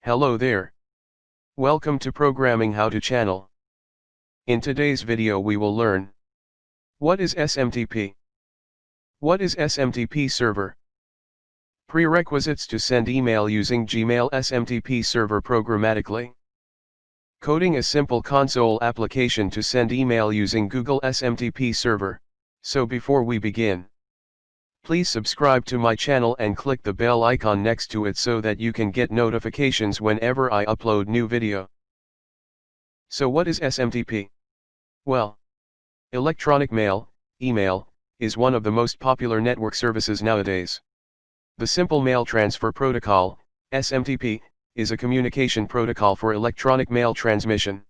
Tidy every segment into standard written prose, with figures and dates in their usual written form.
Hello there. Welcome to Programming How To channel. In today's video we will learn: what is SMTP? What is SMTP server? Prerequisites to send email using Gmail SMTP server programmatically. Coding a simple console application to send email using Google SMTP server. So before we begin, please subscribe to my channel and click the bell icon next to it so that you can get notifications whenever I upload new video. So what is SMTP? Well, electronic mail, email, is one of the most popular network services nowadays. The Simple Mail Transfer Protocol, SMTP, is a communication protocol for electronic mail transmission.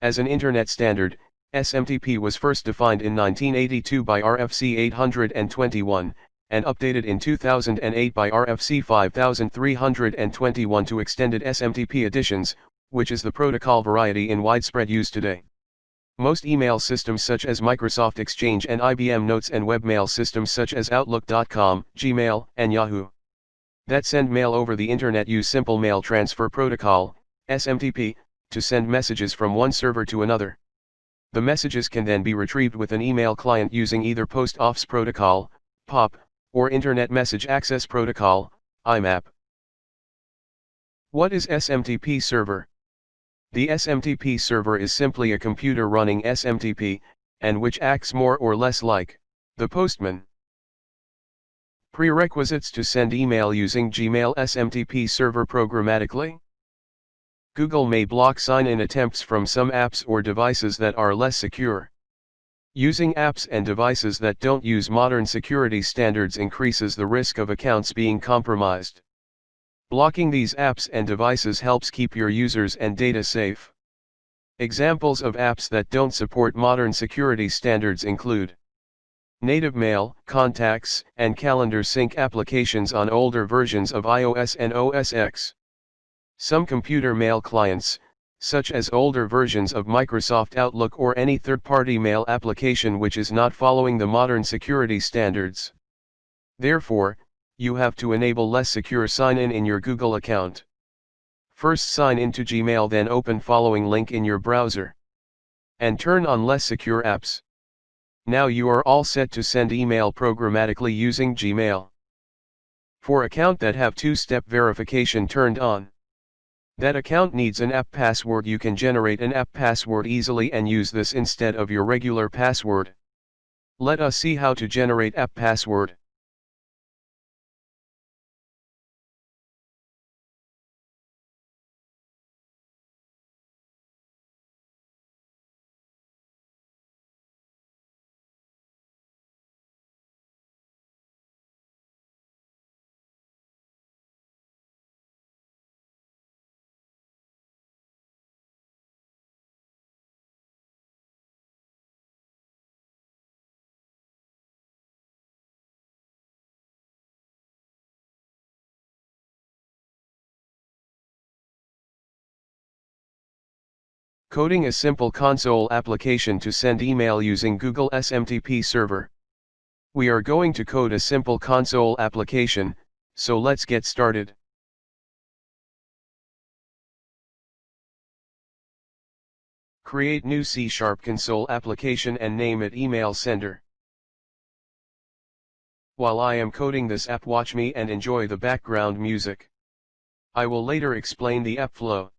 As an internet standard, SMTP was first defined in 1982 by RFC 821, and updated in 2008 by RFC 5321 to extended SMTP editions, which is the protocol variety in widespread use today. Most email systems such as Microsoft Exchange and IBM Notes and webmail systems such as Outlook.com, Gmail, and Yahoo! That send mail over the internet use Simple Mail Transfer Protocol, SMTP, to send messages from one server to another. The messages can then be retrieved with an email client using either Post Office Protocol, POP, or Internet Message Access Protocol, IMAP. What is SMTP server? The SMTP server is simply a computer running SMTP, and which acts more or less like the postman. Prerequisites to send email using Gmail SMTP server programmatically. Google may block sign-in attempts from some apps or devices that are less secure. Using apps and devices that don't use modern security standards increases the risk of accounts being compromised. Blocking these apps and devices helps keep your users and data safe. Examples of apps that don't support modern security standards include native mail, contacts, and calendar sync applications on older versions of iOS and OS X. Some computer mail clients, such as older versions of Microsoft Outlook or any third-party mail application which is not following the modern security standards. Therefore, you have to enable less secure sign-in in your Google account. First sign into Gmail, then open following link in your browser. And turn on Less Secure Apps. Now you are all set to send email programmatically using Gmail. For account that have two-step verification turned on. That account needs an app password. You can generate an app password easily and use this instead of your regular password. Let us see how to generate app password. Coding a simple console application to send email using Google SMTP server. We are going to code a simple console application, so let's get started. Create new C# console application and name it Email Sender. While I am coding this app, watch me and enjoy the background music. I will later explain the app flow.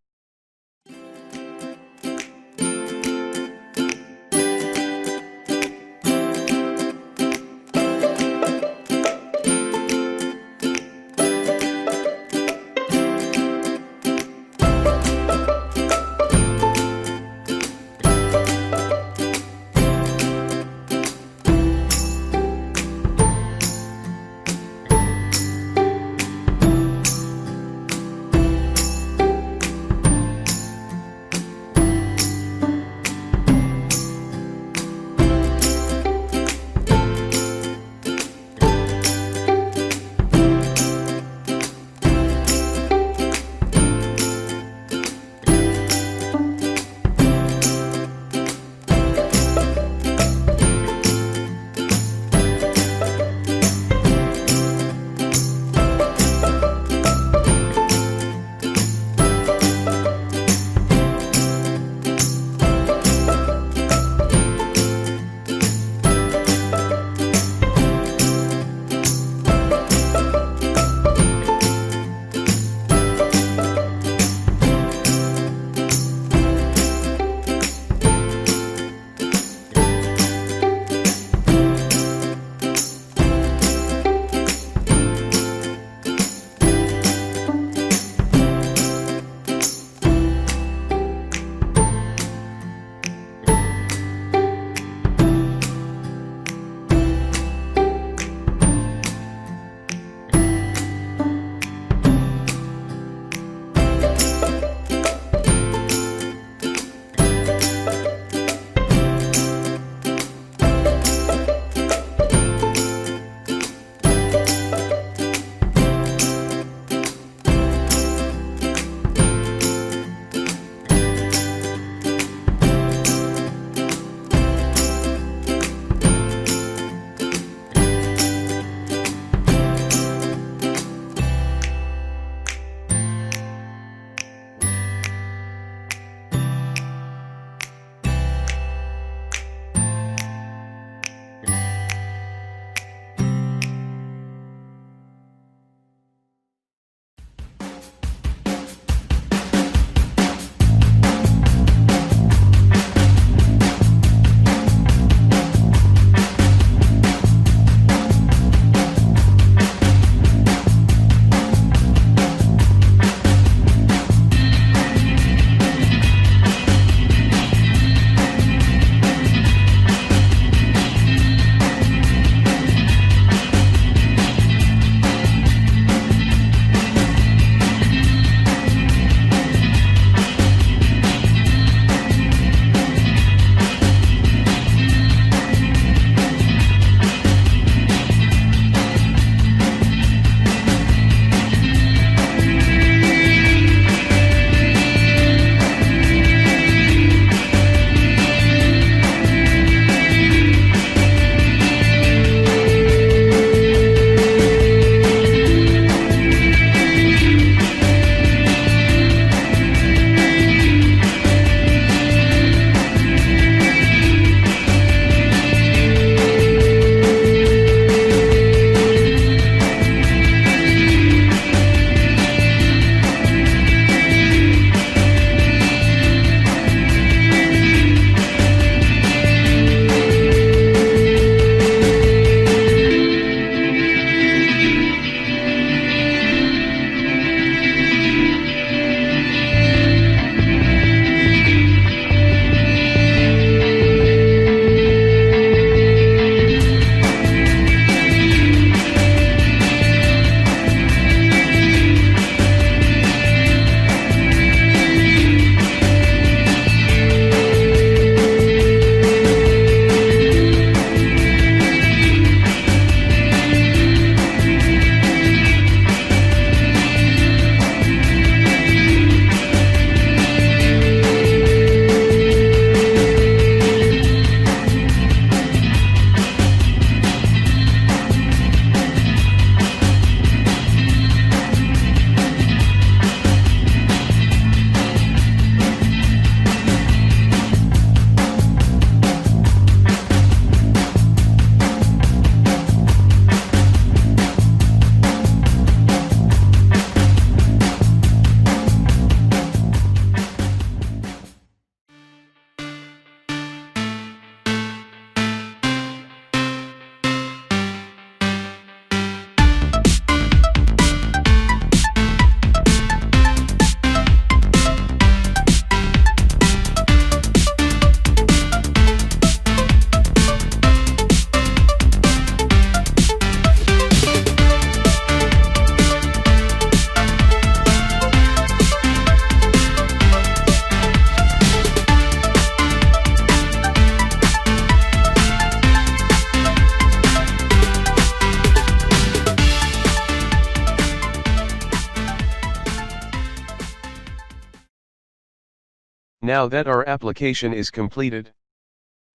Now that our application is completed,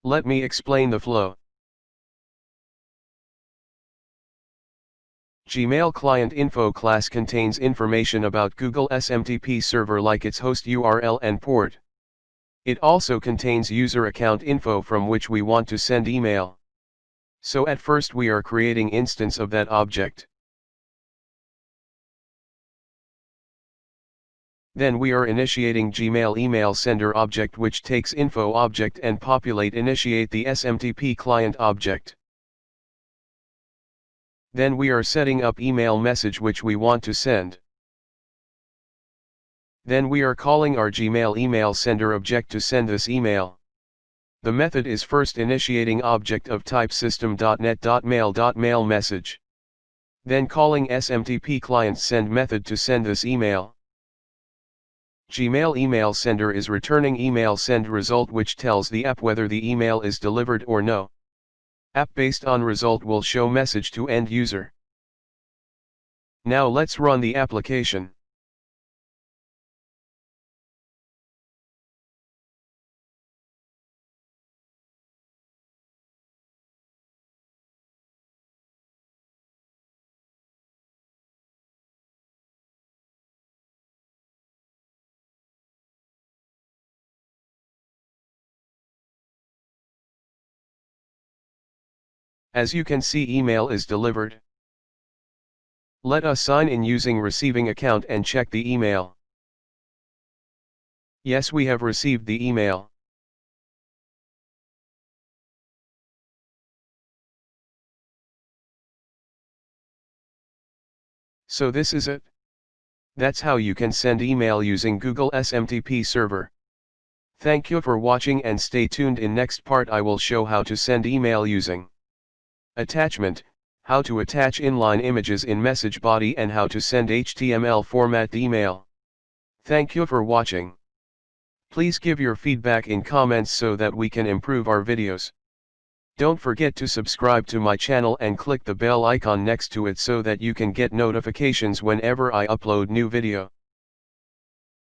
let me explain the flow. Gmail Client Info class contains information about Google SMTP server like its host URL and port. It also contains user account info from which we want to send email. So at first we are creating instance of that object. Then we are initiating Gmail email sender object which takes info object and initiate the SMTP client object. Then we are setting up email message which we want to send. Then we are calling our Gmail email sender object to send this email. The method is first initiating object of type system.net.mail.mail message. Then calling SMTP client send method to send this email. Gmail email sender is returning email send result which tells the app whether the email is delivered or no. App based on result will show message to end user. Now let's run the application. As you can see, email is delivered. Let us sign in using receiving account and check the email. Yes, we have received the email. So this is it. That's how you can send email using Google SMTP server. Thank you for watching and stay tuned. In next part I will show how to send email using attachment, how to attach inline images in message body and how to send HTML format email. Thank you for watching. Please give your feedback in comments so that we can improve our videos. Don't forget to subscribe to my channel and click the bell icon next to it so that you can get notifications whenever I upload new video.